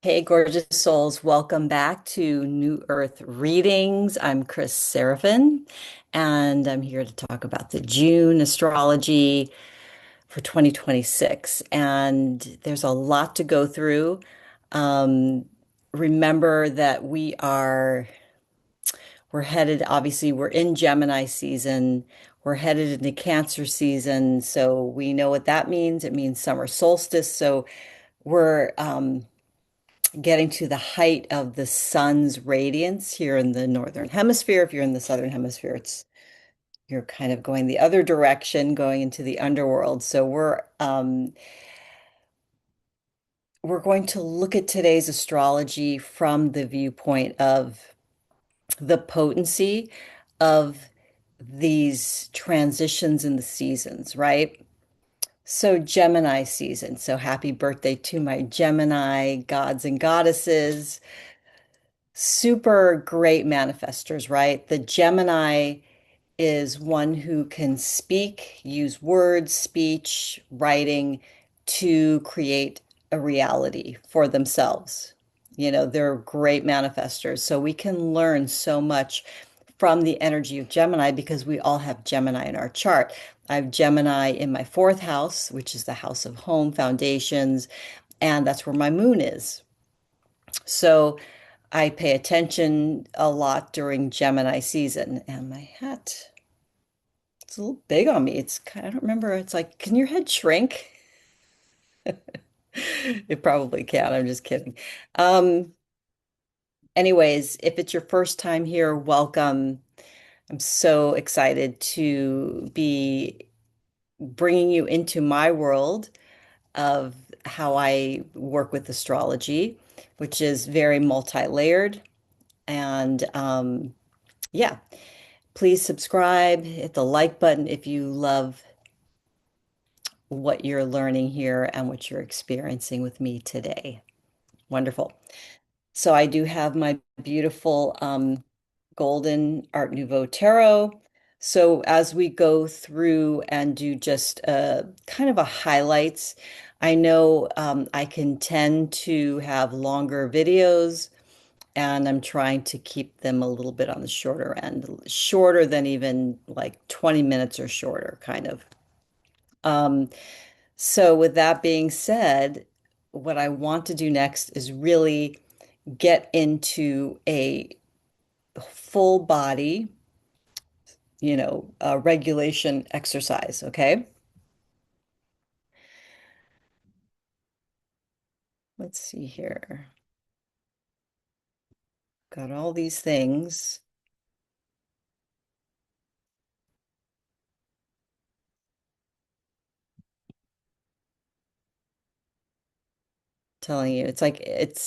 Hey, gorgeous souls, welcome back to New Earth Readings. I'm Kris Seraphine, and I'm here to talk about the June astrology for 2026. And there's a lot to go through. Um, Remember that we're headed, obviously, we're in Gemini season. We're headed into Cancer season. So we know what that means. It means summer solstice. So we're getting to the height of the sun's radiance here in the northern hemisphere. If you're in the southern hemisphere, you're kind of going the other direction, going into the underworld. So we're going to look at today's astrology from the viewpoint of the potency of these transitions in the seasons, right? So Gemini season. So happy birthday to my Gemini gods and goddesses. Super great manifestors, right? The Gemini is one who can speak, use words, speech, writing to create a reality for themselves. They're great manifestors. So we can learn so much from the energy of Gemini because we all have Gemini in our chart. I have Gemini in my fourth house, which is the house of home foundations, and that's where my moon is. So I pay attention a lot during Gemini season. And my hat, it's a little big on me. It's kind of, I don't remember. It's like, can your head shrink? It probably can. I'm just kidding. Um, Anyways, if it's your first time here, welcome. I'm so excited to be bringing you into my world of how I work with astrology, which is very multi-layered. And yeah, please subscribe, hit the like button if you love what you're learning here and what you're experiencing with me today. Wonderful. So I do have my beautiful golden Art Nouveau tarot. So as we go through and do just kind of a highlights, I know I can tend to have longer videos and I'm trying to keep them a little bit on the shorter end, shorter than even like 20 minutes or shorter, kind of. Um, so with that being said, what I want to do next is really get into a full body, regulation exercise, okay? Let's see here. Got all these things telling you. It's like it's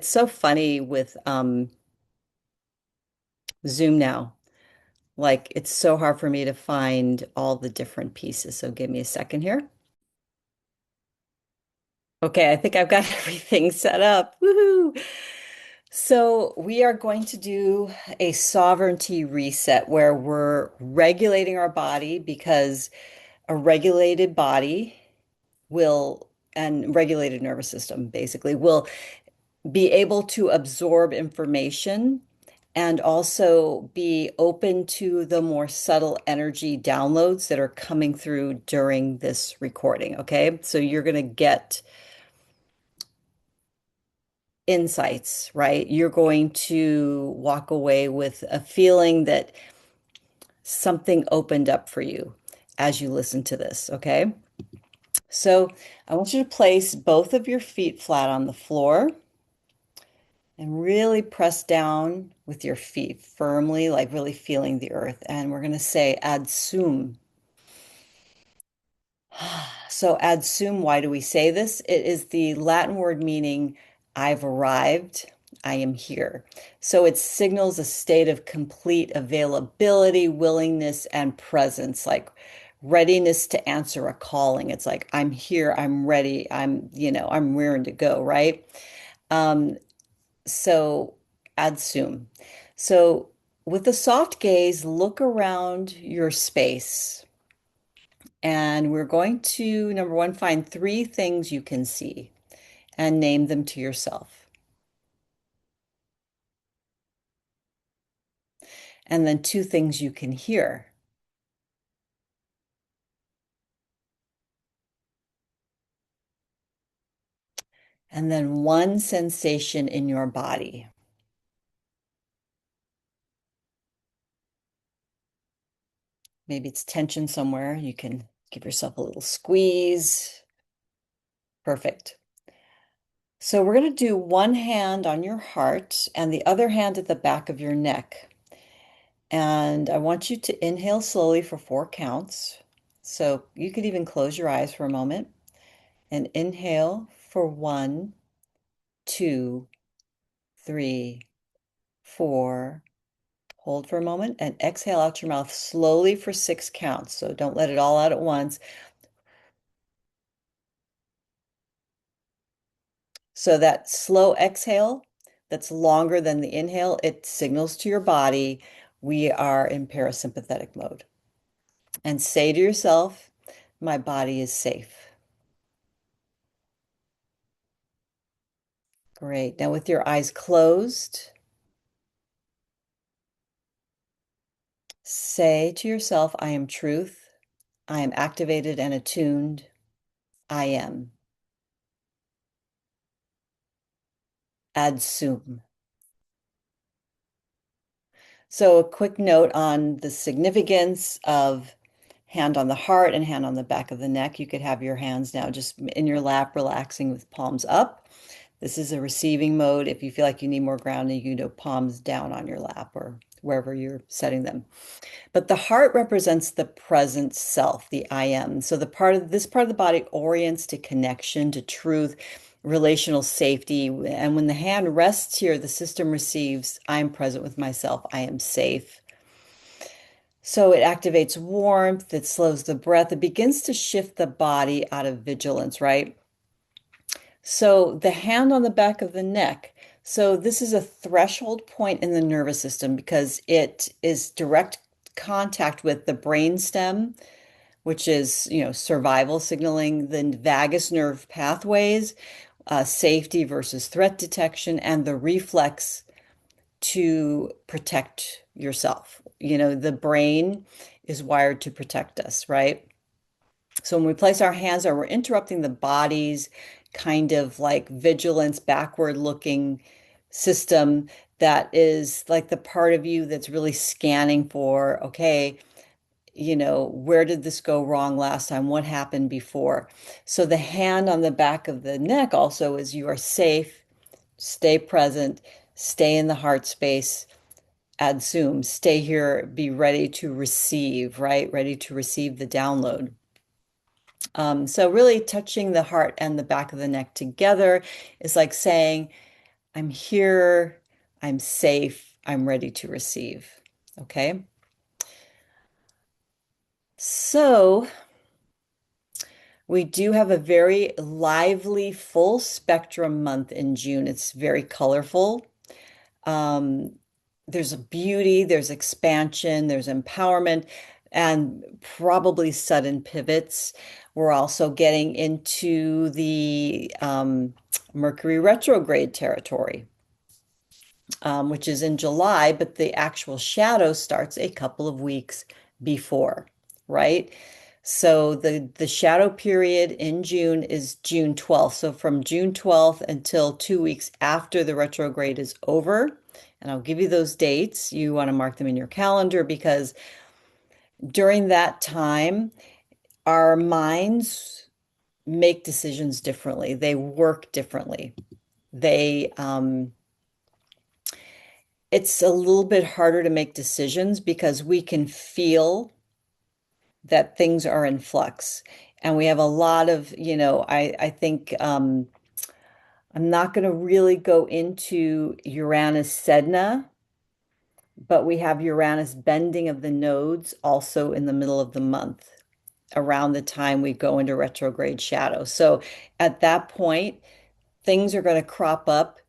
so funny with Zoom now. Like it's so hard for me to find all the different pieces. So give me a second here. Okay, I think I've got everything set up. Woohoo! So we are going to do a sovereignty reset where we're regulating our body because a regulated body will, and regulated nervous system basically will be able to absorb information and also be open to the more subtle energy downloads that are coming through during this recording. Okay. So you're going to get insights, right? You're going to walk away with a feeling that something opened up for you as you listen to this. Okay. So I want you to place both of your feet flat on the floor and really press down with your feet firmly, like really feeling the earth. And we're going to say ad sum. So ad sum, why do we say this? It is the Latin word meaning I've arrived, I am here. So it signals a state of complete availability, willingness, and presence, like readiness to answer a calling. It's like I'm here, I'm ready, I'm rearing to go, right? Um, So, ad sum. So, with a soft gaze, look around your space. And we're going to, number one, find three things you can see and name them to yourself. and then two things you can hear, and then one sensation in your body. Maybe it's tension somewhere. You can give yourself a little squeeze. Perfect. So we're going to do one hand on your heart and the other hand at the back of your neck. And I want you to inhale slowly for 4 counts. So you could even close your eyes for a moment and inhale for 1, 2, 3, 4. Hold for a moment and exhale out your mouth slowly for 6 counts. So don't let it all out at once. So that slow exhale that's longer than the inhale, it signals to your body we are in parasympathetic mode. And say to yourself, my body is safe. Great. Now with your eyes closed, say to yourself, I am truth. I am activated and attuned. I am. Ad sum. So a quick note on the significance of hand on the heart and hand on the back of the neck. You could have your hands now just in your lap, relaxing with palms up. This is a receiving mode. If you feel like you need more grounding, you can do palms down on your lap or wherever you're setting them. But the heart represents the present self, the I am. So this part of the body orients to connection, to truth, relational safety. And when the hand rests here, the system receives, I am present with myself, I am safe. So it activates warmth, it slows the breath, it begins to shift the body out of vigilance, right? So the hand on the back of the neck. So this is a threshold point in the nervous system because it is direct contact with the brain stem, which is, survival signaling, the vagus nerve pathways, safety versus threat detection, and the reflex to protect yourself. The brain is wired to protect us, right? So when we place our hands there, we're interrupting the body's kind of like vigilance, backward looking system that is like the part of you that's really scanning for, okay, where did this go wrong last time? What happened before? So the hand on the back of the neck also is you are safe, stay present, stay in the heart space, add zoom, stay here, be ready to receive, right? Ready to receive the download. So really touching the heart and the back of the neck together is like saying, I'm here, I'm safe, I'm ready to receive. Okay. So we do have a very lively, full spectrum month in June. It's very colorful. Um, there's a beauty, there's expansion, there's empowerment, and probably sudden pivots. We're also getting into the Mercury Retrograde territory, which is in July, but the actual shadow starts a couple of weeks before, right? So the shadow period in June is June 12th. So from June 12th until 2 weeks after the retrograde is over, and I'll give you those dates. You want to mark them in your calendar because during that time, our minds make decisions differently. They work differently. It's a little bit harder to make decisions because we can feel that things are in flux. And we have a lot of, I think I'm not going to really go into Uranus Sedna, but we have Uranus bending of the nodes also in the middle of the month, around the time we go into retrograde shadow. So at that point, things are going to crop up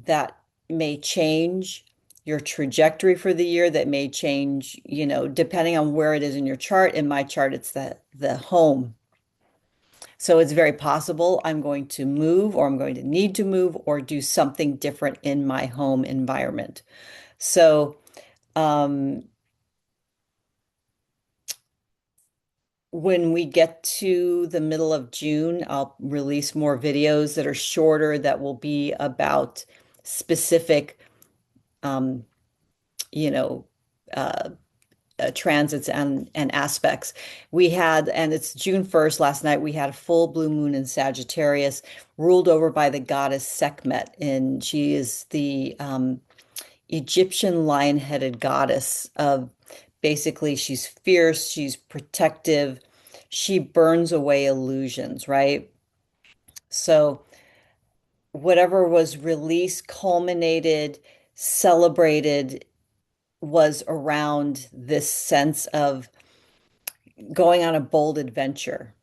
that may change your trajectory for the year, that may change, depending on where it is in your chart. In my chart, it's the home. So it's very possible I'm going to move or I'm going to need to move or do something different in my home environment. So Um, when we get to the middle of June, I'll release more videos that are shorter that will be about specific, um, you know, uh, transits and aspects. We had, and it's June 1st, last night, we had a full blue moon in Sagittarius, ruled over by the goddess Sekhmet. And she is the Egyptian lion-headed goddess of basically, she's fierce, she's protective, she burns away illusions, right? So, whatever was released, culminated, celebrated was around this sense of going on a bold adventure.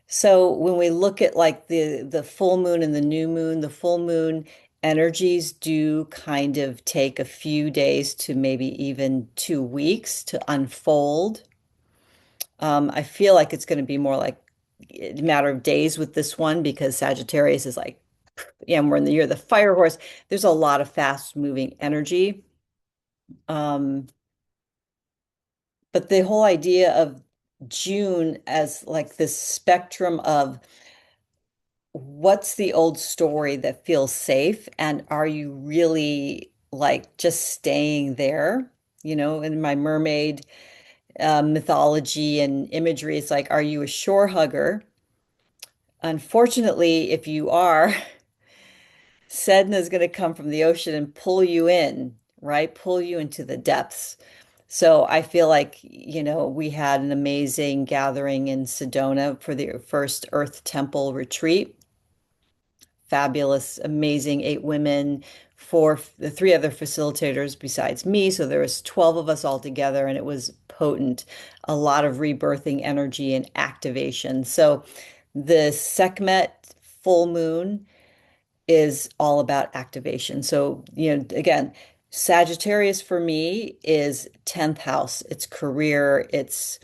So when we look at like the full moon and the new moon, the full moon energies do kind of take a few days to maybe even 2 weeks to unfold. I feel like it's going to be more like a matter of days with this one because Sagittarius is like, yeah, we're in the year of the fire horse. There's a lot of fast moving energy. Um, but the whole idea of June as like this spectrum of what's the old story that feels safe, and are you really like just staying there? In my mermaid mythology and imagery, it's like, are you a shore hugger? Unfortunately, if you are, Sedna is going to come from the ocean and pull you in, right? Pull you into the depths. So I feel like, we had an amazing gathering in Sedona for the first Earth Temple retreat. Fabulous, amazing 8 women, the three other facilitators besides me. So there was 12 of us all together, and it was potent. A lot of rebirthing energy and activation. So the Sekhmet full moon is all about activation. So, again, Sagittarius for me is 10th house. It's career, it's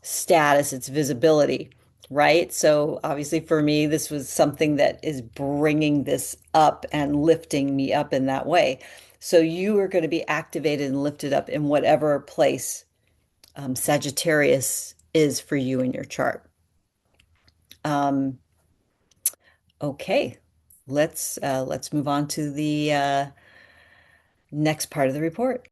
status, it's visibility, right? So, obviously, for me, this was something that is bringing this up and lifting me up in that way. So, you are going to be activated and lifted up in whatever place Sagittarius is for you in your chart. Um, okay, let's move on to the next part of the report.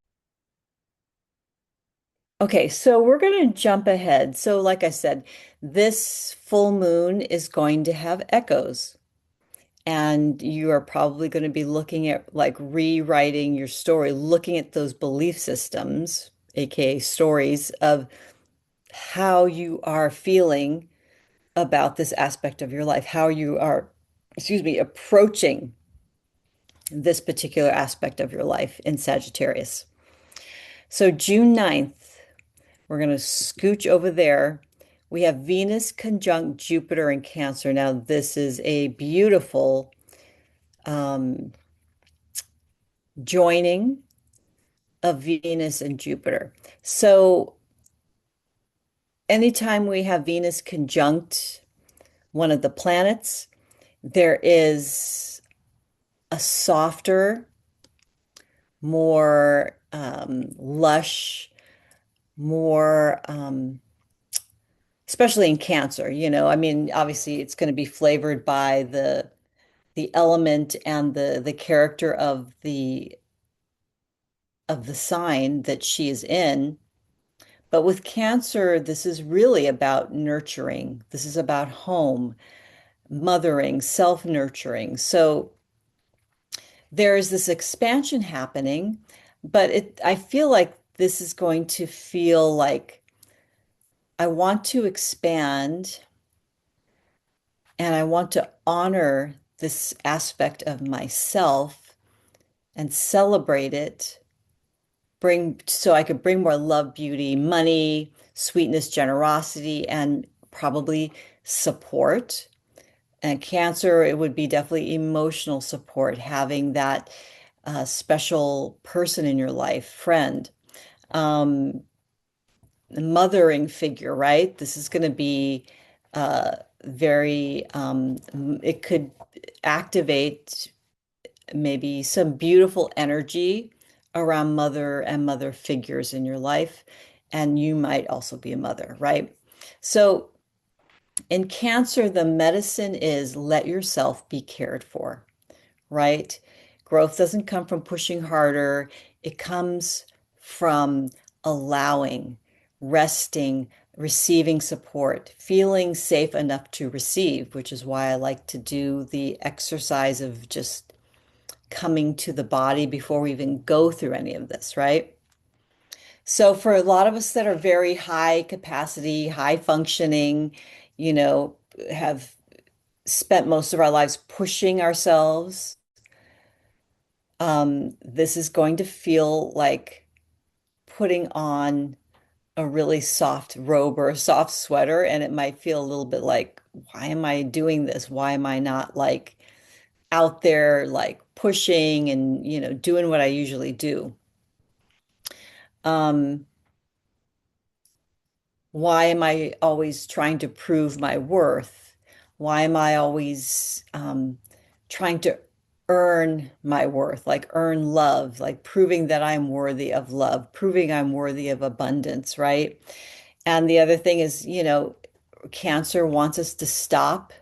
Okay, so we're going to jump ahead. So, like I said, this full moon is going to have echoes, and you are probably going to be looking at like rewriting your story, looking at those belief systems, aka stories of how you are feeling about this aspect of your life, how you are, excuse me, approaching this particular aspect of your life in Sagittarius. So, June 9th. We're going to scooch over there. We have Venus conjunct Jupiter in Cancer. Now, this is a beautiful um, joining of Venus and Jupiter. So, anytime we have Venus conjunct one of the planets, there is a softer, more lush, more especially in Cancer, I mean, obviously it's going to be flavored by the element and the character of the sign that she is in. But with Cancer, this is really about nurturing. This is about home, mothering, self-nurturing. So there's this expansion happening, but I feel like this is going to feel like I want to expand and I want to honor this aspect of myself and celebrate it, bring so I could bring more love, beauty, money, sweetness, generosity, and probably support. And Cancer, it would be definitely emotional support, having that special person in your life, friend, um, mothering figure, right? This is going to be very, it could activate maybe some beautiful energy around mother and mother figures in your life. And you might also be a mother, right? So in Cancer, the medicine is let yourself be cared for, right? Growth doesn't come from pushing harder, it comes from allowing, resting, receiving support, feeling safe enough to receive, which is why I like to do the exercise of just coming to the body before we even go through any of this, right? So for a lot of us that are very high capacity, high functioning, you know, have spent most of our lives pushing ourselves, this is going to feel like putting on a really soft robe or a soft sweater, and it might feel a little bit like, why am I doing this? Why am I not like out there like pushing and, doing what I usually do? Um, Why am I always trying to prove my worth? Why am I always trying to earn my worth, like earn love, like proving that I'm worthy of love, proving I'm worthy of abundance, right? And the other thing is, Cancer wants us to stop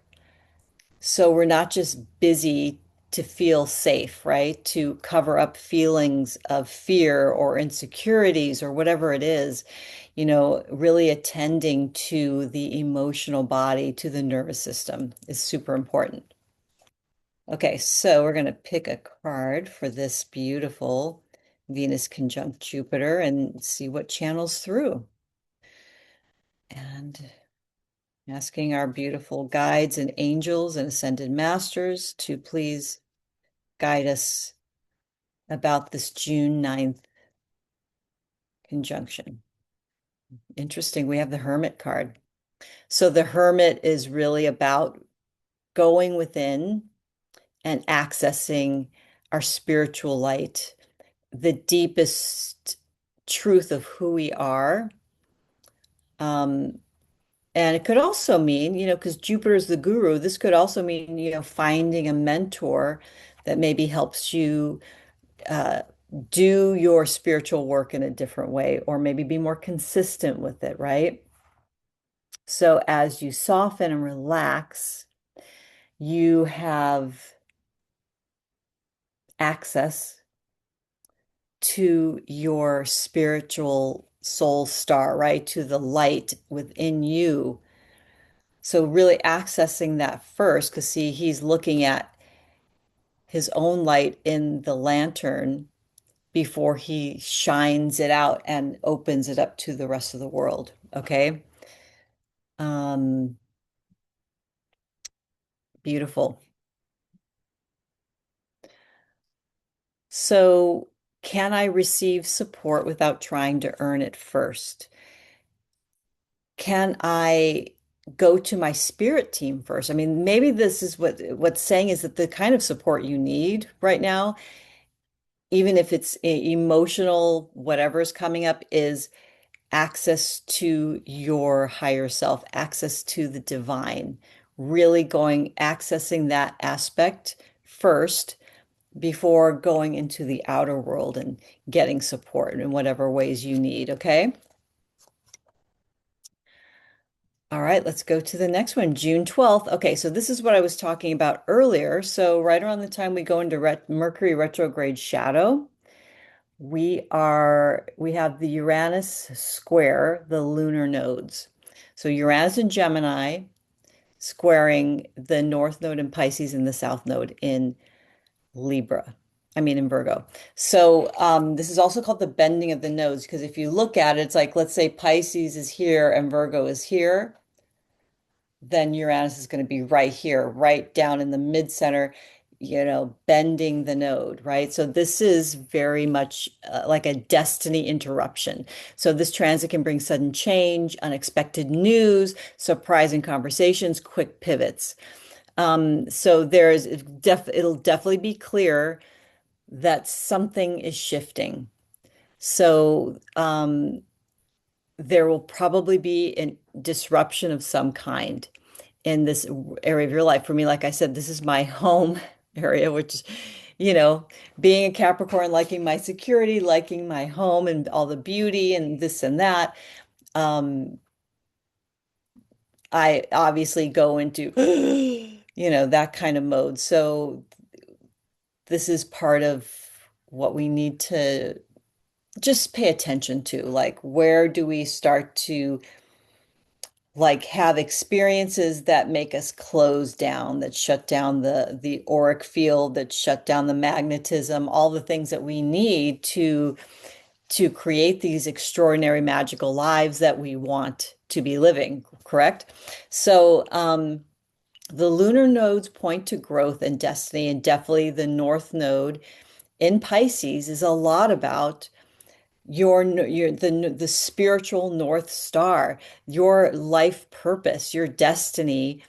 so we're not just busy to feel safe, right? To cover up feelings of fear or insecurities or whatever it is, really attending to the emotional body, to the nervous system is super important. Okay, so we're going to pick a card for this beautiful Venus conjunct Jupiter and see what channels through. And asking our beautiful guides and angels and ascended masters to please guide us about this June 9th conjunction. Interesting. We have the Hermit card. So the Hermit is really about going within and accessing our spiritual light, the deepest truth of who we are. Um, and it could also mean, because Jupiter is the guru, this could also mean, finding a mentor that maybe helps you uh, do your spiritual work in a different way, or maybe be more consistent with it, right? So as you soften and relax, you have access to your spiritual soul star, right? To the light within you. So really accessing that first, because see, he's looking at his own light in the lantern before he shines it out and opens it up to the rest of the world. Okay. Um, Beautiful. So, can I receive support without trying to earn it first? Can I go to my spirit team first? I mean, maybe this is what's saying is that the kind of support you need right now, even if it's emotional, whatever's coming up, is access to your higher self, access to the divine, really accessing that aspect first before going into the outer world and getting support in whatever ways you need, okay? All right, let's go to the next one, June 12th. Okay, so this is what I was talking about earlier. So right around the time we go into Mercury retrograde shadow, we have the Uranus square the lunar nodes. So Uranus in Gemini squaring the North Node in Pisces and the South Node in Libra. I mean, in Virgo. So this is also called the bending of the nodes because if you look at it, it's like, let's say Pisces is here and Virgo is here, then Uranus is going to be right here, right down in the mid center, bending the node, right? So this is very much like a destiny interruption. So this transit can bring sudden change, unexpected news, surprising conversations, quick pivots. So it'll definitely be clear that something is shifting. So there will probably be a disruption of some kind in this area of your life. For me, like I said, this is my home area, which you know, being a Capricorn, liking my security, liking my home and all the beauty and this and that. Um, I obviously go into, that kind of mode. So this is part of what we need to just pay attention to. Like, where do we start to like have experiences that make us close down, that shut down the auric field, that shut down the magnetism, all the things that we need to create these extraordinary magical lives that we want to be living, correct? So, the lunar nodes point to growth and destiny, and definitely the North Node in Pisces is a lot about your the spiritual North Star, your life purpose, your destiny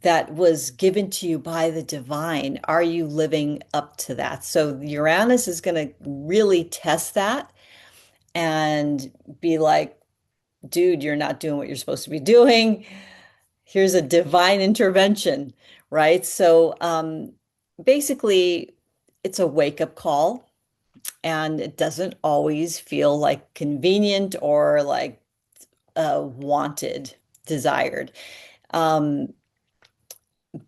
that was given to you by the divine. Are you living up to that? So Uranus is going to really test that and be like, dude, you're not doing what you're supposed to be doing. Here's a divine intervention, right? So basically, it's a wake-up call, and it doesn't always feel like convenient or like wanted, desired. Um,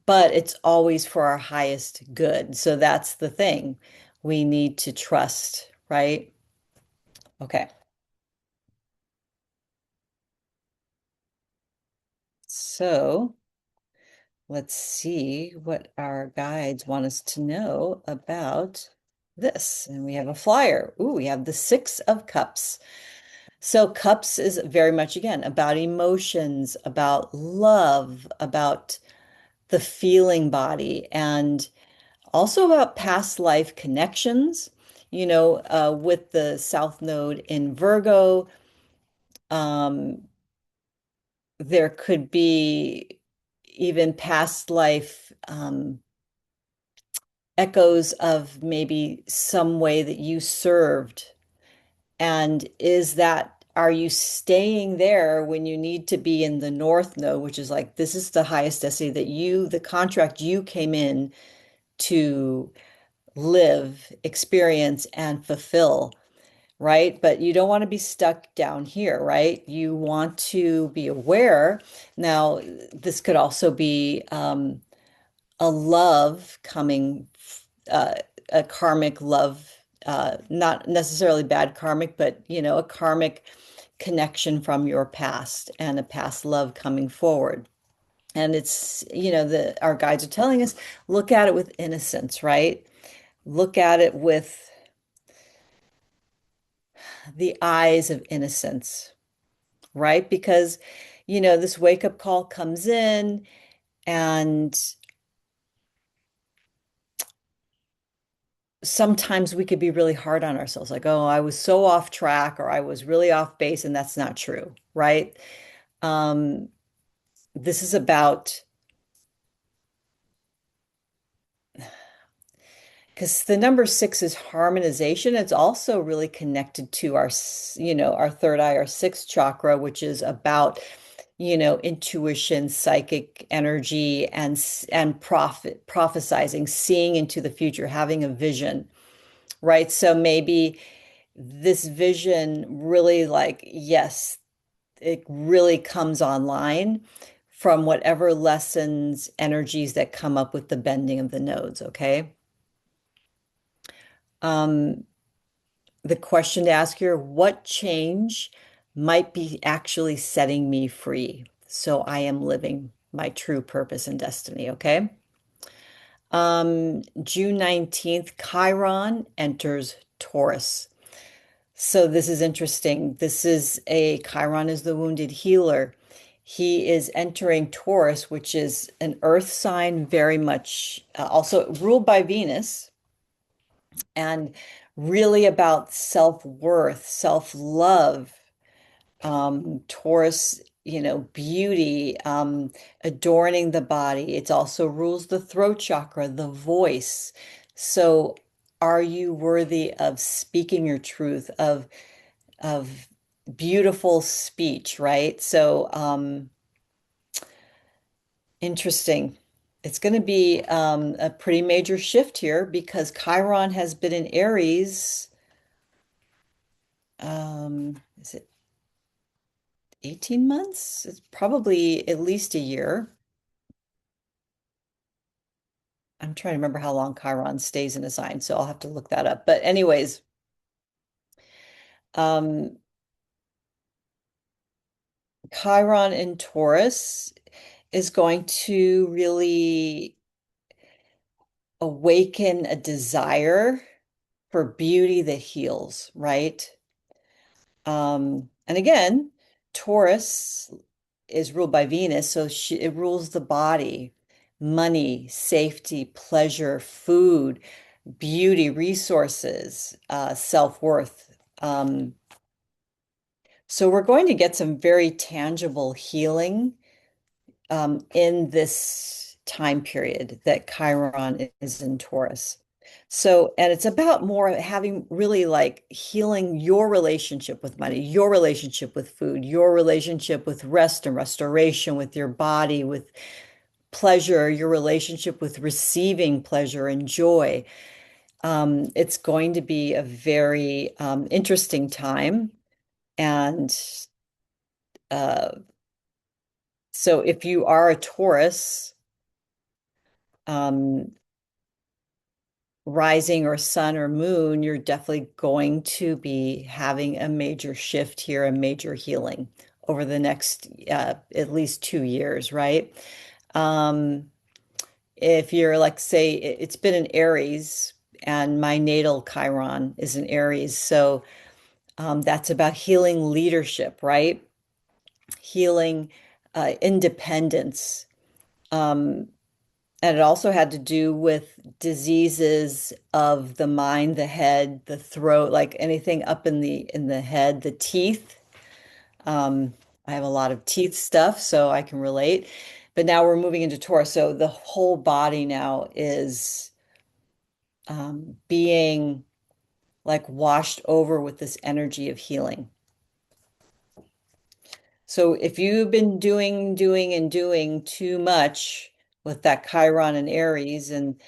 but it's always for our highest good. So that's the thing. We need to trust, right? Okay. So let's see what our guides want us to know about this. And we have a flyer. Ooh, we have the Six of Cups. So, cups is very much, again, about emotions, about love, about the feeling body, and also about past life connections. With the South Node in Virgo, um, there could be even past life echoes of maybe some way that you served. And are you staying there when you need to be in the North Node, which is like, this is the highest destiny that the contract you came in to live, experience, and fulfill, right? But you don't want to be stuck down here, right? You want to be aware. Now, this could also be a love coming, uh, a karmic love, not necessarily bad karmic, but a karmic connection from your past and a past love coming forward. And it's, our guides are telling us, look at it with innocence, right? Look at it with the eyes of innocence, right? Because, this wake up call comes in, and sometimes we could be really hard on ourselves, like, oh, I was so off track or I was really off base, and that's not true, right? Um, this is about, because the number six is harmonization. It's also really connected to our third eye, our sixth chakra, which is about, intuition, psychic energy, and prophesizing, seeing into the future, having a vision, right? So maybe this vision really, like, yes, it really comes online from whatever lessons, energies that come up with the bending of the nodes, okay? Um, the question to ask here, what change might be actually setting me free so I am living my true purpose and destiny, okay? June 19th, Chiron enters Taurus. So this is interesting. Chiron is the wounded healer. He is entering Taurus, which is an earth sign, very much also ruled by Venus, and really about self-worth, self-love. Taurus, beauty, adorning the body. It also rules the throat chakra, the voice. So are you worthy of speaking your truth, of beautiful speech, right? So interesting. It's going to be a pretty major shift here because Chiron has been in Aries. Is it 18 months? It's probably at least a year. I'm trying to remember how long Chiron stays in a sign, so I'll have to look that up. But anyways, um, Chiron in Taurus is going to really awaken a desire for beauty that heals, right? And again, Taurus is ruled by Venus, so it rules the body, money, safety, pleasure, food, beauty, resources, self-worth. So we're going to get some very tangible healing in this time period that Chiron is in Taurus. So, and it's about more having really like healing your relationship with money, your relationship with food, your relationship with rest and restoration, with your body, with pleasure, your relationship with receiving pleasure and joy. It's going to be a very interesting time. And uh, so if you are a Taurus, um, rising or sun or moon, you're definitely going to be having a major shift here, a major healing over the next at least 2 years, right? Um, if you're like, say, it's been in Aries, and my natal Chiron is in Aries, so that's about healing leadership, right? Healing independence. Um, And it also had to do with diseases of the mind, the head, the throat, like anything up in the head, the teeth. Um, I have a lot of teeth stuff, so I can relate. But now we're moving into Taurus, so the whole body now is being like washed over with this energy of healing. So if you've been doing too much with that Chiron and Aries, and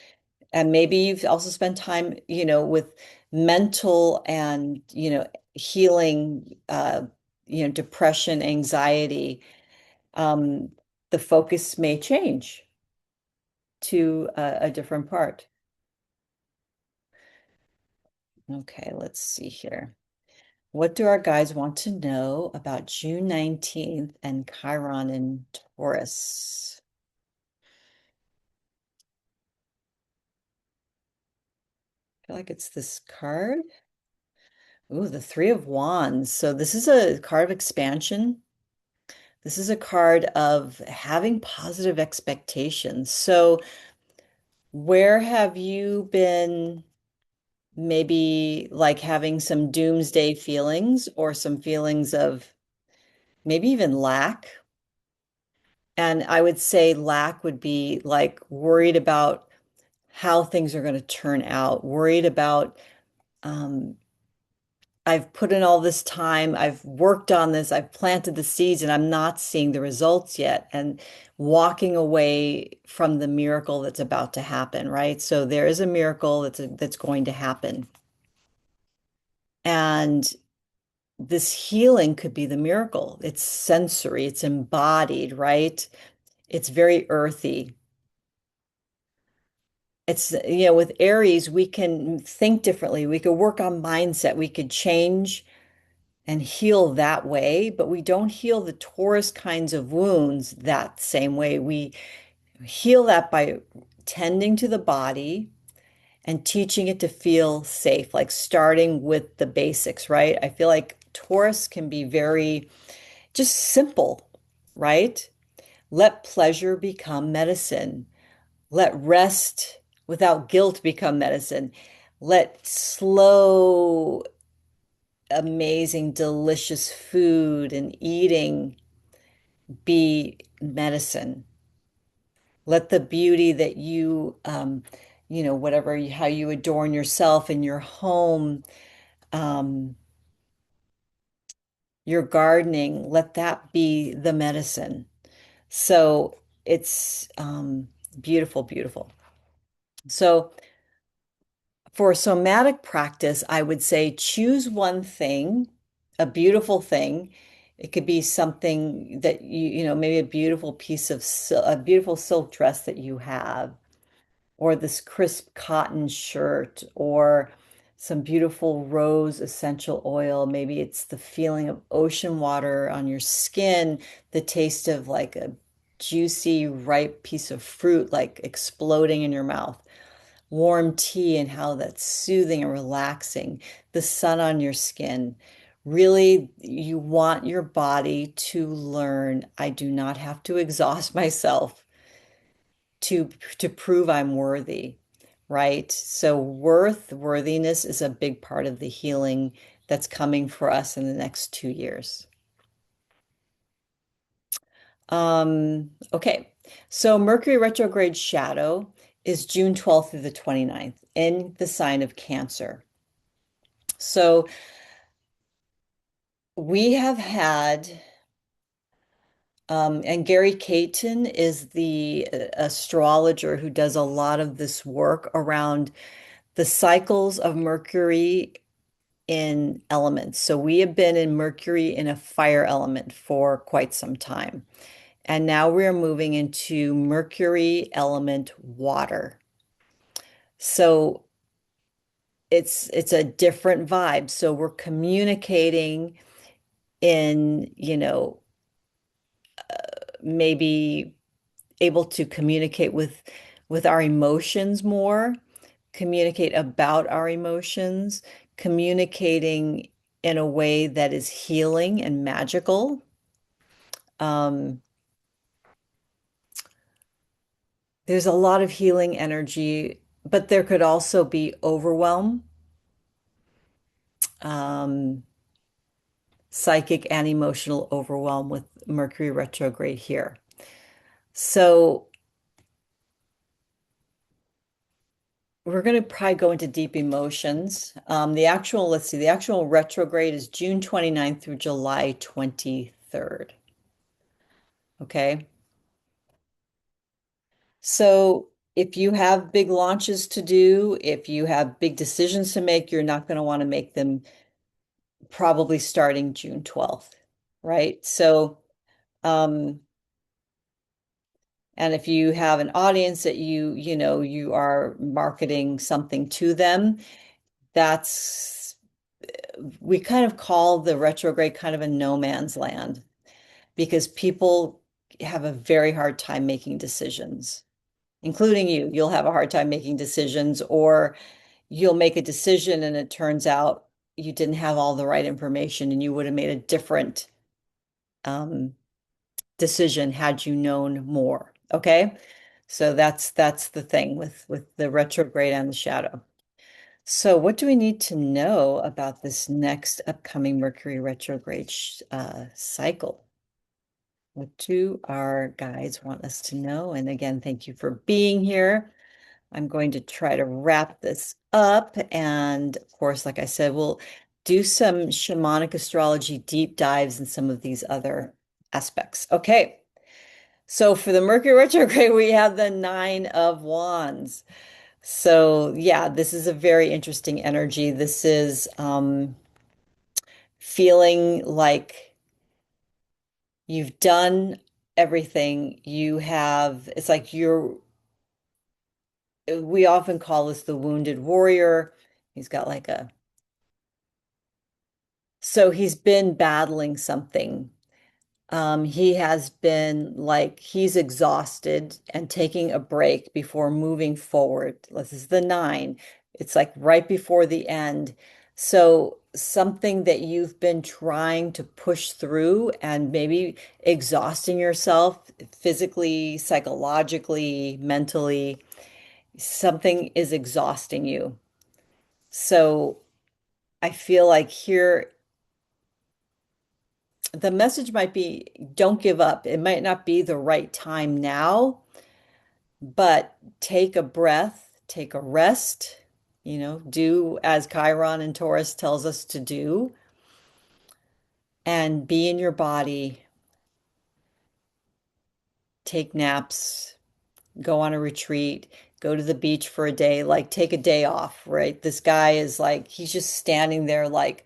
maybe you've also spent time, with mental and, healing, depression, anxiety. Um, the focus may change to a different part. Okay, let's see here. What do our guides want to know about June 19th and Chiron in Taurus? I feel like it's this card. Ooh, the Three of Wands. So this is a card of expansion. This is a card of having positive expectations. So, where have you been maybe like having some doomsday feelings or some feelings of maybe even lack? And I would say lack would be like worried about how things are going to turn out, worried about um, I've put in all this time, I've worked on this, I've planted the seeds, and I'm not seeing the results yet. And walking away from the miracle that's about to happen, right? So there is a miracle that's going to happen. And this healing could be the miracle. It's sensory, it's embodied, right? It's very earthy. It's, with Aries, we can think differently. We could work on mindset. We could change and heal that way, but we don't heal the Taurus kinds of wounds that same way. We heal that by tending to the body and teaching it to feel safe, like starting with the basics, right? I feel like Taurus can be very just simple, right? Let pleasure become medicine. Let rest without guilt become medicine. Let slow amazing, delicious food and eating be medicine. Let the beauty that whatever, how you adorn yourself in your home, um, your gardening, let that be the medicine. So it's Beautiful, beautiful. So for somatic practice, I would say choose one thing, a beautiful thing. It could be something that maybe a beautiful piece of a beautiful silk dress that you have, or this crisp cotton shirt, or some beautiful rose essential oil. Maybe it's the feeling of ocean water on your skin, the taste of like a juicy, ripe piece of fruit, like exploding in your mouth, warm tea and how that's soothing and relaxing, the sun on your skin. Really, you want your body to learn, I do not have to exhaust myself to to prove I'm worthy, right? So worthiness is a big part of the healing that's coming for us in the next 2 years. Okay. So Mercury retrograde shadow is June 12th through the 29th in the sign of Cancer. So we have had, and Gary Caton is the astrologer who does a lot of this work around the cycles of Mercury in elements. So we have been in Mercury in a fire element for quite some time. And now we're moving into Mercury element water. So it's a different vibe. So we're communicating in, maybe able to communicate with our emotions more, communicate about our emotions, communicating in a way that is healing and magical. Um, there's a lot of healing energy, but there could also be overwhelm, um, psychic and emotional overwhelm with Mercury retrograde here. So we're going to probably go into deep emotions. Let's see, the actual retrograde is June 29th through July 23rd. Okay. So if you have big launches to do, if you have big decisions to make, you're not going to want to make them probably starting June 12th, right? So, um, and if you have an audience that you are marketing something to them, that's, we kind of call the retrograde kind of a no man's land because people have a very hard time making decisions, including you. You'll have a hard time making decisions, or you'll make a decision and it turns out you didn't have all the right information and you would have made a different um, decision had you known more. Okay. So that's the thing with the retrograde and the shadow. So what do we need to know about this next upcoming Mercury retrograde cycle? What do our guides want us to know? And again, thank you for being here. I'm going to try to wrap this up. And of course, like I said, we'll do some shamanic astrology deep dives in some of these other aspects. Okay. So for the Mercury retrograde, we have the Nine of Wands. So yeah, this is a very interesting energy. This is feeling like you've done everything. It's like we often call this the wounded warrior. He's got like so he's been battling something. He has been like he's exhausted and taking a break before moving forward. This is the nine. It's like right before the end. So something that you've been trying to push through and maybe exhausting yourself physically, psychologically, mentally, something is exhausting you. So I feel like here the message might be don't give up. It might not be the right time now, but take a breath, take a rest, do as Chiron and Taurus tells us to do, and be in your body, take naps, go on a retreat, go to the beach for a day, like take a day off, right? This guy is like, he's just standing there like,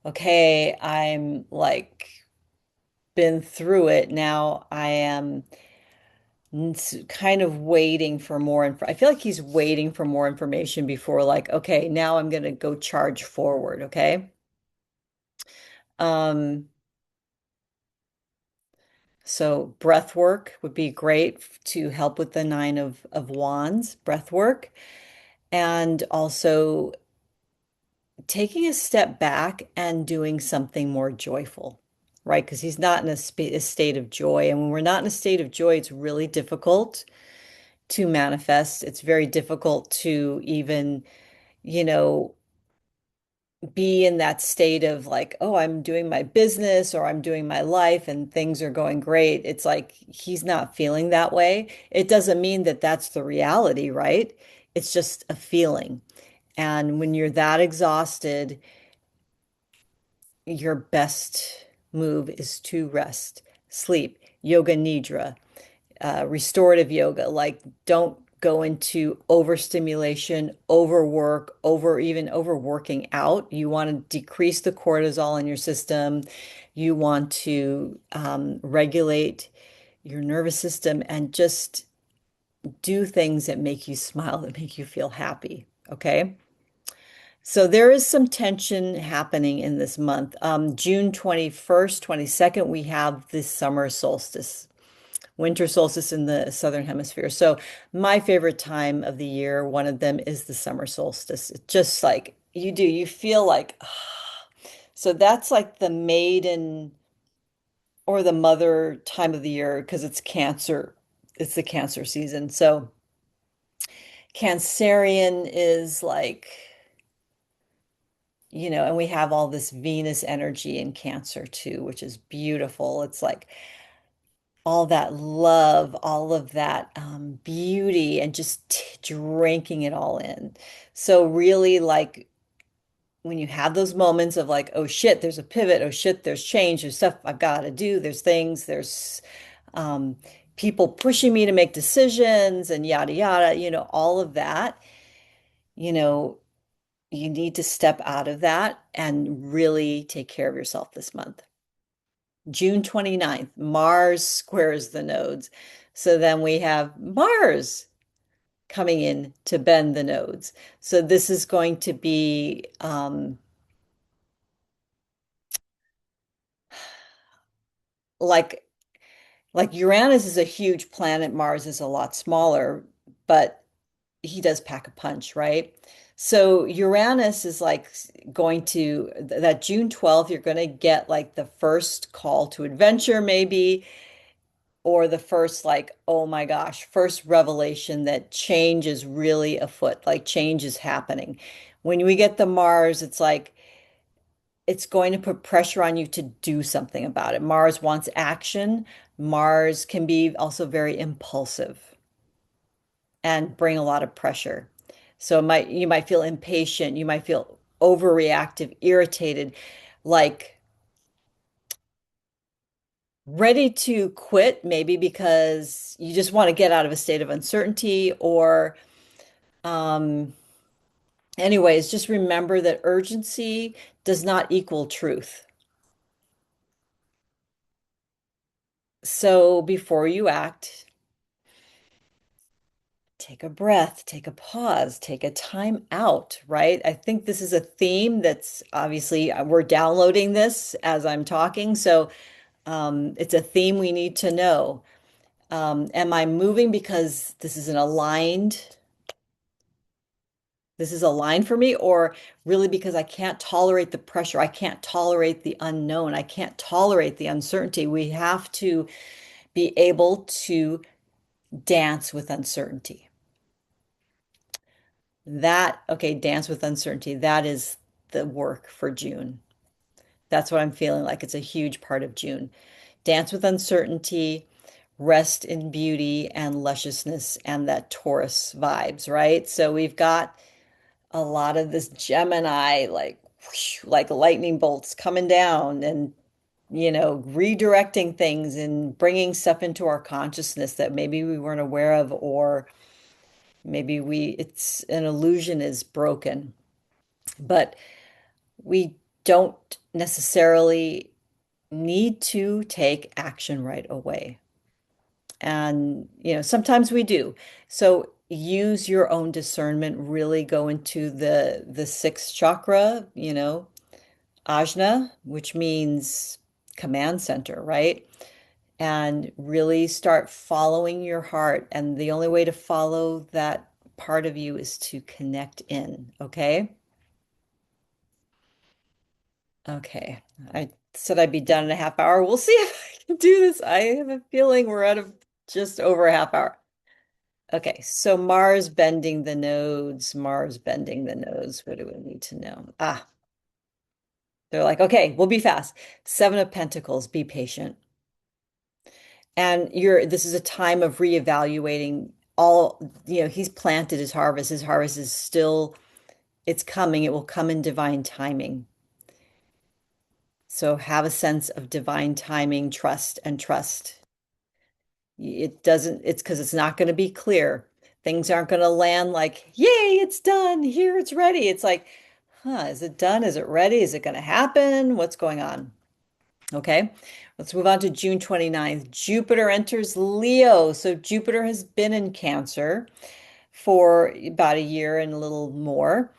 okay, I'm like been through it. Now I am kind of waiting for more info. I feel like he's waiting for more information before like, okay, now I'm going to go charge forward, okay? Um, so breath work would be great to help with the nine of wands, breath work, and also taking a step back and doing something more joyful, right? Because he's not in a state of joy. And when we're not in a state of joy, it's really difficult to manifest. It's very difficult to even, you know, be in that state of like, oh, I'm doing my business or I'm doing my life and things are going great. It's like he's not feeling that way. It doesn't mean that that's the reality, right? It's just a feeling. And when you're that exhausted, your best move is to rest, sleep, yoga nidra, restorative yoga. Like, don't go into overstimulation, overwork, even overworking out. You want to decrease the cortisol in your system. You want to regulate your nervous system and just do things that make you smile, that make you feel happy. Okay. So there is some tension happening in this month. June 21st, 22nd, we have the summer solstice, winter solstice in the southern hemisphere. So my favorite time of the year, one of them is the summer solstice. It's just like you feel like, so that's like the maiden or the mother time of the year because it's Cancer. It's the Cancer season. So Cancerian is like, and we have all this Venus energy in Cancer too, which is beautiful. It's like all that love, all of that beauty, and just drinking it all in. So, really, like when you have those moments of like, oh shit, there's a pivot, oh shit, there's change, there's stuff I've got to do, there's things, there's um, people pushing me to make decisions and yada yada, all of that, you know. You need to step out of that and really take care of yourself this month. June 29th, Mars squares the nodes. So then we have Mars coming in to bend the nodes. So this is going to be like Uranus is a huge planet, Mars is a lot smaller, but he does pack a punch, right? So Uranus is like going to that June 12th, you're going to get like the first call to adventure, maybe, or the first, like, oh my gosh, first revelation that change is really afoot, like change is happening. When we get the Mars, it's like it's going to put pressure on you to do something about it. Mars wants action. Mars can be also very impulsive and bring a lot of pressure. So you might feel impatient, you might feel overreactive, irritated, like ready to quit, maybe because you just want to get out of a state of uncertainty or um anyways, just remember that urgency does not equal truth. So before you act, take a breath, take a pause, take a time out, right? I think this is a theme that's obviously we're downloading this as I'm talking, so it's a theme we need to know. Am I moving because this is aligned for me, or really because I can't tolerate the pressure? I can't tolerate the unknown. I can't tolerate the uncertainty. We have to be able to dance with uncertainty. Okay, dance with uncertainty. That is the work for June. That's what I'm feeling like. It's a huge part of June. Dance with uncertainty, rest in beauty and lusciousness and that Taurus vibes, right? So we've got a lot of this Gemini, like whoosh, like lightning bolts coming down and redirecting things and bringing stuff into our consciousness that maybe we weren't aware of, or maybe it's an illusion is broken. But we don't necessarily need to take action right away. And, sometimes we do. So use your own discernment, really go into the sixth chakra, ajna, which means command center, right? And really start following your heart. And the only way to follow that part of you is to connect in, okay? Okay. I said I'd be done in a half hour. We'll see if I can do this. I have a feeling we're at just over a half hour. Okay, so Mars bending the nodes, Mars bending the nodes. What do we need to know? They're like, okay, we'll be fast. Seven of Pentacles, be patient. And this is a time of reevaluating he's planted his harvest. His harvest is still, it's coming. It will come in divine timing. So have a sense of divine timing, trust and trust. It's because it's not going to be clear. Things aren't going to land like, yay, it's done. Here, it's ready. It's like, is it done? Is it ready? Is it going to happen? What's going on? Okay, let's move on to June 29th. Jupiter enters Leo. So Jupiter has been in Cancer for about a year and a little more.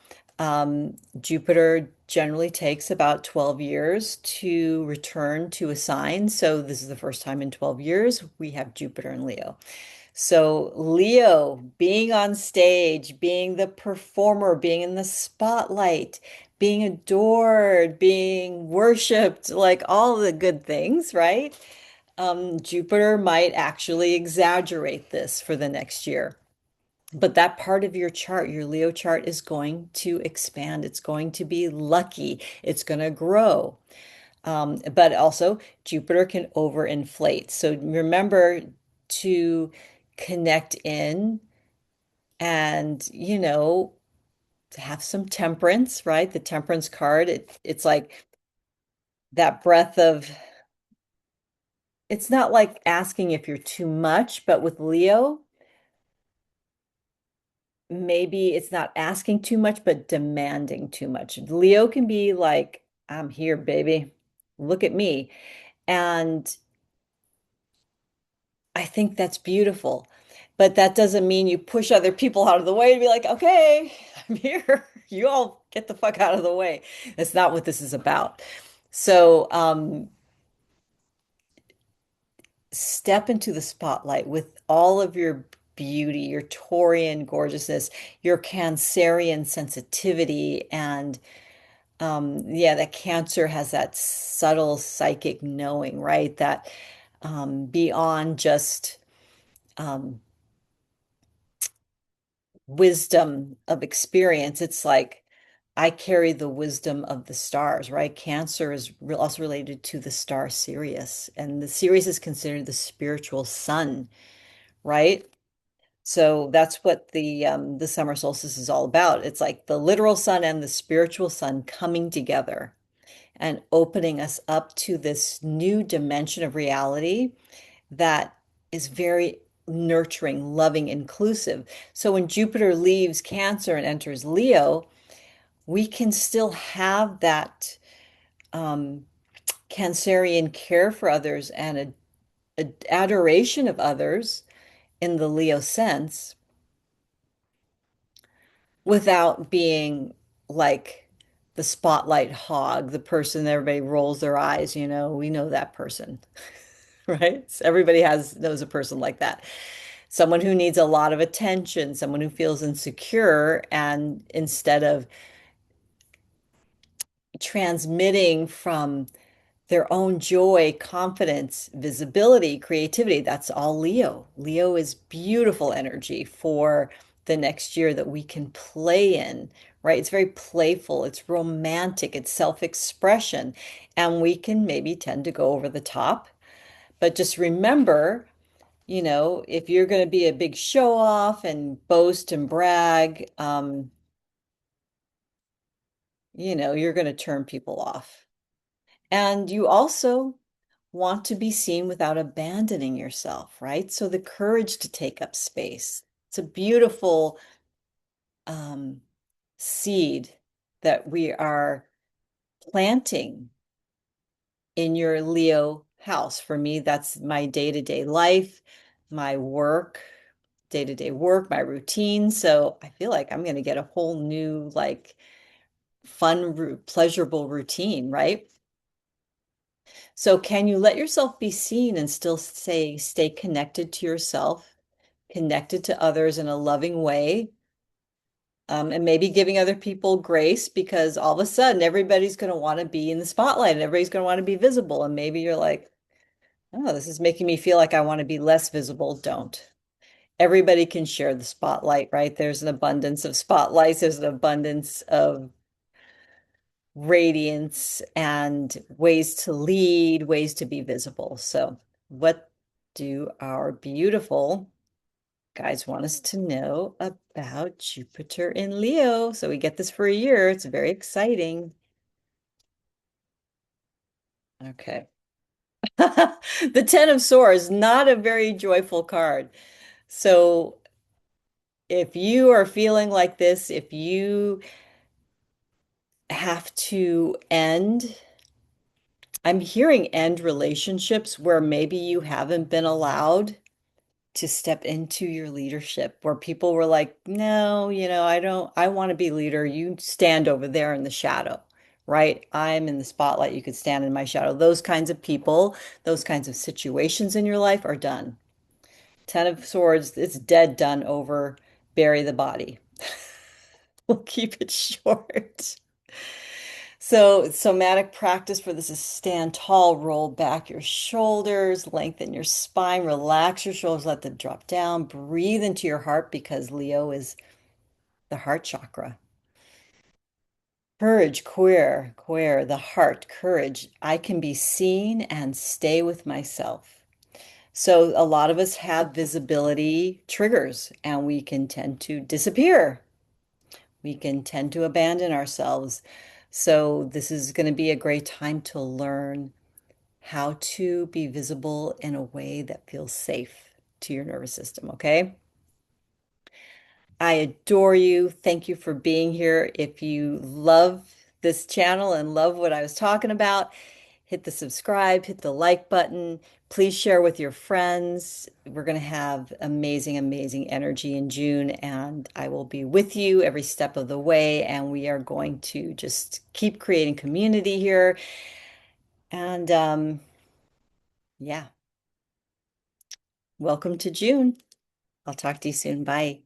Jupiter generally takes about 12 years to return to a sign. So this is the first time in 12 years we have Jupiter in Leo. So Leo, being on stage, being the performer, being in the spotlight, being adored, being worshipped, like all the good things, right? Jupiter might actually exaggerate this for the next year. But that part of your chart, your Leo chart, is going to expand. It's going to be lucky. It's going to grow. But also, Jupiter can overinflate. So remember to connect in and, to have some temperance, right? The temperance card, it's like that breath of, it's not like asking if you're too much, but with Leo, maybe it's not asking too much, but demanding too much. Leo can be like, I'm here, baby. Look at me. And I think that's beautiful. But that doesn't mean you push other people out of the way to be like, okay, I'm here. You all get the fuck out of the way. That's not what this is about. So, step into the spotlight with all of your beauty, your Taurian gorgeousness, your Cancerian sensitivity, and yeah, that Cancer has that subtle psychic knowing, right? That beyond just um, wisdom of experience, it's like I carry the wisdom of the stars, right? Cancer is also related to the star Sirius, and the Sirius is considered the spiritual sun, right? So that's what the summer solstice is all about. It's like the literal sun and the spiritual sun coming together and opening us up to this new dimension of reality that is very nurturing, loving, inclusive. So when Jupiter leaves Cancer and enters Leo, we can still have that um, Cancerian care for others and a adoration of others in the Leo sense without being like the spotlight hog, the person that everybody rolls their eyes, we know that person, right? So everybody knows a person like that. Someone who needs a lot of attention, someone who feels insecure, and instead of transmitting from their own joy, confidence, visibility, creativity. That's all Leo. Leo is beautiful energy for the next year that we can play in, right? It's very playful, it's romantic, it's self-expression, and we can maybe tend to go over the top. But just remember, if you're going to be a big show off and boast and brag, you're going to turn people off. And you also want to be seen without abandoning yourself, right? So the courage to take up space. It's a beautiful um, seed that we are planting in your Leo house. For me, that's my day-to-day life, my work, day-to-day work, my routine. So I feel like I'm going to get a whole new, like, fun, pleasurable routine, right? So can you let yourself be seen and still stay connected to yourself, connected to others in a loving way? And maybe giving other people grace because all of a sudden everybody's going to want to be in the spotlight and everybody's going to want to be visible. And maybe you're like, oh, this is making me feel like I want to be less visible. Don't. Everybody can share the spotlight, right? There's an abundance of spotlights, there's an abundance of radiance and ways to lead, ways to be visible. So, what do our beautiful guys want us to know about Jupiter in Leo? So, we get this for a year. It's very exciting. Okay. The Ten of Swords, not a very joyful card. So, if you are feeling like this, if you have to end, I'm hearing end relationships where maybe you haven't been allowed to step into your leadership, where people were like, no, I want to be leader. You stand over there in the shadow, right? I'm in the spotlight. You could stand in my shadow. Those kinds of people, those kinds of situations in your life are done. Ten of Swords, it's dead, done, over. Bury the body. We'll keep it short. So, somatic practice for this is stand tall, roll back your shoulders, lengthen your spine, relax your shoulders, let them drop down, breathe into your heart because Leo is the heart chakra. Courage, queer, the heart, courage. I can be seen and stay with myself. So, a lot of us have visibility triggers and we can tend to disappear. We can tend to abandon ourselves. So, this is going to be a great time to learn how to be visible in a way that feels safe to your nervous system, okay? I adore you. Thank you for being here. If you love this channel and love what I was talking about, hit the subscribe, hit the like button. Please share with your friends. We're going to have amazing, amazing energy in June, and I will be with you every step of the way. And we are going to just keep creating community here. And yeah, welcome to June. I'll talk to you soon. Bye.